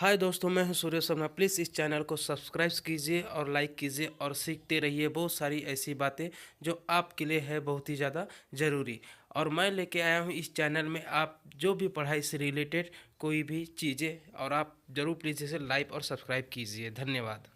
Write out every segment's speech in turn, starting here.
हाय दोस्तों, मैं हूं सुरेश शर्मा। प्लीज़ इस चैनल को सब्सक्राइब कीजिए और लाइक कीजिए और सीखते रहिए बहुत सारी ऐसी बातें जो आपके लिए है बहुत ही ज़्यादा ज़रूरी। और मैं लेके आया हूं इस चैनल में आप जो भी पढ़ाई से रिलेटेड कोई भी चीज़ें, और आप ज़रूर प्लीज़ इसे लाइक और सब्सक्राइब कीजिए। धन्यवाद।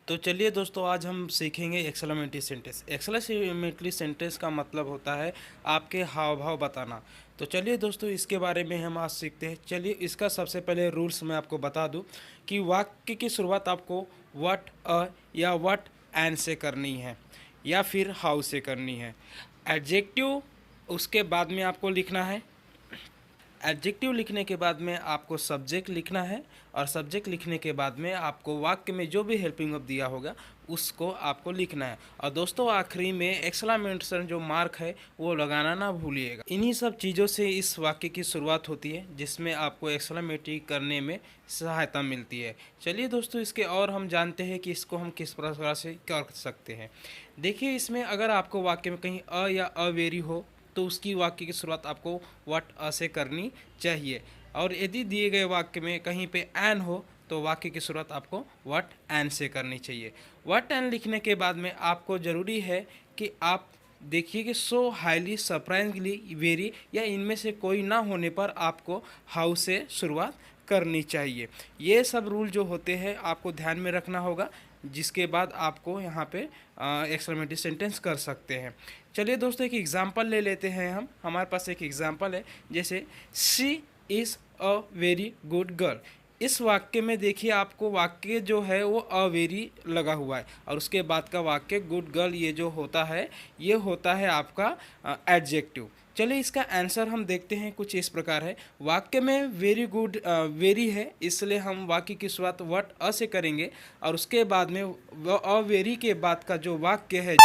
तो चलिए दोस्तों, आज हम सीखेंगे एक्सक्लेमेटरी सेंटेंस। एक्सक्लेमेटरी सेंटेंस का मतलब होता है आपके हाव भाव बताना। तो चलिए दोस्तों, इसके बारे में हम आज सीखते हैं। चलिए, इसका सबसे पहले रूल्स मैं आपको बता दूं कि वाक्य की शुरुआत आपको व्हाट अ या व्हाट एंड से करनी है या फिर हाउ से करनी है। एडजेक्टिव उसके बाद में आपको लिखना है। एडजेक्टिव लिखने के बाद में आपको सब्जेक्ट लिखना है, और सब्जेक्ट लिखने के बाद में आपको वाक्य में जो भी हेल्पिंग वर्ब दिया होगा उसको आपको लिखना है। और दोस्तों, आखिरी में एक्सक्लेमेशन जो मार्क है वो लगाना ना भूलिएगा। इन्हीं सब चीज़ों से इस वाक्य की शुरुआत होती है जिसमें आपको एक्सक्लेमेटरी करने में सहायता मिलती है। चलिए दोस्तों, इसके और हम जानते हैं कि इसको हम किस प्रकार से कर सकते हैं। देखिए, इसमें अगर आपको वाक्य में कहीं अ या अवेरी हो तो उसकी वाक्य की शुरुआत आपको व्हाट अ से करनी चाहिए। और यदि दिए गए वाक्य में कहीं पे एन हो तो वाक्य की शुरुआत आपको व्हाट एन से करनी चाहिए। व्हाट एन लिखने के बाद में आपको ज़रूरी है कि आप देखिए कि सो हाईली सरप्राइजिंगली वेरी या इनमें से कोई ना होने पर आपको हाउ से शुरुआत करनी चाहिए। ये सब रूल जो होते हैं आपको ध्यान में रखना होगा, जिसके बाद आपको यहाँ पे एक्सक्लेमेटरी सेंटेंस कर सकते हैं। चलिए दोस्तों, एक एग्जांपल ले लेते हैं हम। हमारे पास एक एग्जांपल है, जैसे she is a very good girl. इस वाक्य में देखिए, आपको वाक्य जो है वो अ वेरी लगा हुआ है, और उसके बाद का वाक्य गुड गर्ल ये जो होता है ये होता है आपका एडजेक्टिव। चलिए, इसका आंसर हम देखते हैं। कुछ इस प्रकार है, वाक्य में वेरी गुड वेरी है, इसलिए हम वाक्य की शुरुआत व्हाट अ से करेंगे, और उसके बाद में अ वेरी के बाद का जो वाक्य है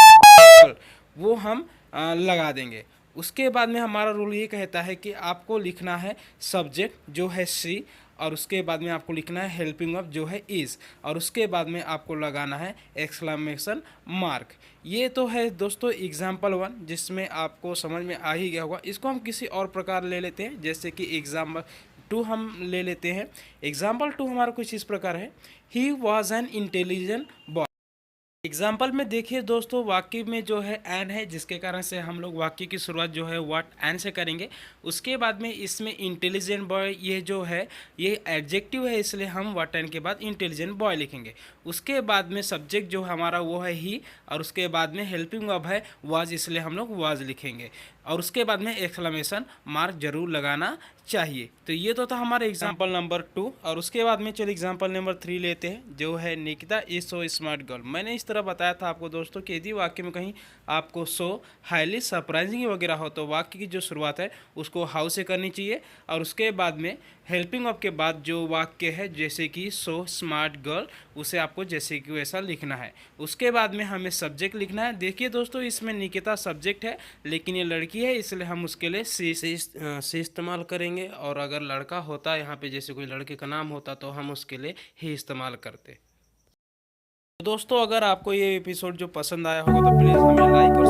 वो हम लगा देंगे। उसके बाद में हमारा रूल ये कहता है कि आपको लिखना है सब्जेक्ट जो है सी, और उसके बाद में आपको लिखना है हेल्पिंग वर्ब जो है इज़, और उसके बाद में आपको लगाना है एक्सक्लेमेशन मार्क। ये तो है दोस्तों एग्जाम्पल वन, जिसमें आपको समझ में आ ही गया होगा। इसको हम किसी और प्रकार ले लेते हैं, जैसे कि एग्जाम्पल टू हम ले लेते हैं। एग्जाम्पल टू हमारा कुछ इस प्रकार है, he was an intelligent boy. Example में देखिए दोस्तों, वाक्य में जो है एन है, जिसके कारण से हम लोग वाक्य की शुरुआत जो है व्हाट एन से करेंगे। उसके बाद में इसमें इंटेलिजेंट बॉय ये जो है ये एडजेक्टिव है, इसलिए हम व्हाट एन के बाद इंटेलिजेंट बॉय लिखेंगे। उसके बाद में सब्जेक्ट जो हमारा वो है ही, और उसके बाद में हेल्पिंग वर्ब है वाज, इसलिए हम लोग वाज लिखेंगे। और उसके बाद में एक्सक्लेमेशन मार्क जरूर लगाना चाहिए। तो ये तो था हमारा एग्जाम्पल नंबर 2। और उसके बाद में चलिए एग्जाम्पल नंबर 3 लेते हैं, जो है Nikita is so smart girl. मैंने इस तरह बताया था आपको दोस्तों कि यदि वाक्य में कहीं आपको सो हाईली सरप्राइजिंग वगैरह हो तो वाक्य की जो शुरुआत है उसको हाउ से करनी चाहिए, और उसके बाद में हेल्पिंग वर्ब के बाद जो वाक्य है जैसे कि सो स्मार्ट गर्ल, उसे आपको जैसे कि वैसा लिखना है। उसके बाद में हमें सब्जेक्ट लिखना है। देखिए दोस्तों, इसमें निकिता सब्जेक्ट है, लेकिन ये लड़की है, इसलिए हम उसके लिए सी इस्तेमाल करेंगे। और अगर लड़का होता यहाँ पे, जैसे कोई लड़के का नाम होता, तो हम उसके लिए ही इस्तेमाल करते। तो दोस्तों, अगर आपको ये एपिसोड जो पसंद आया होगा तो प्लीज़ हमें लाइक और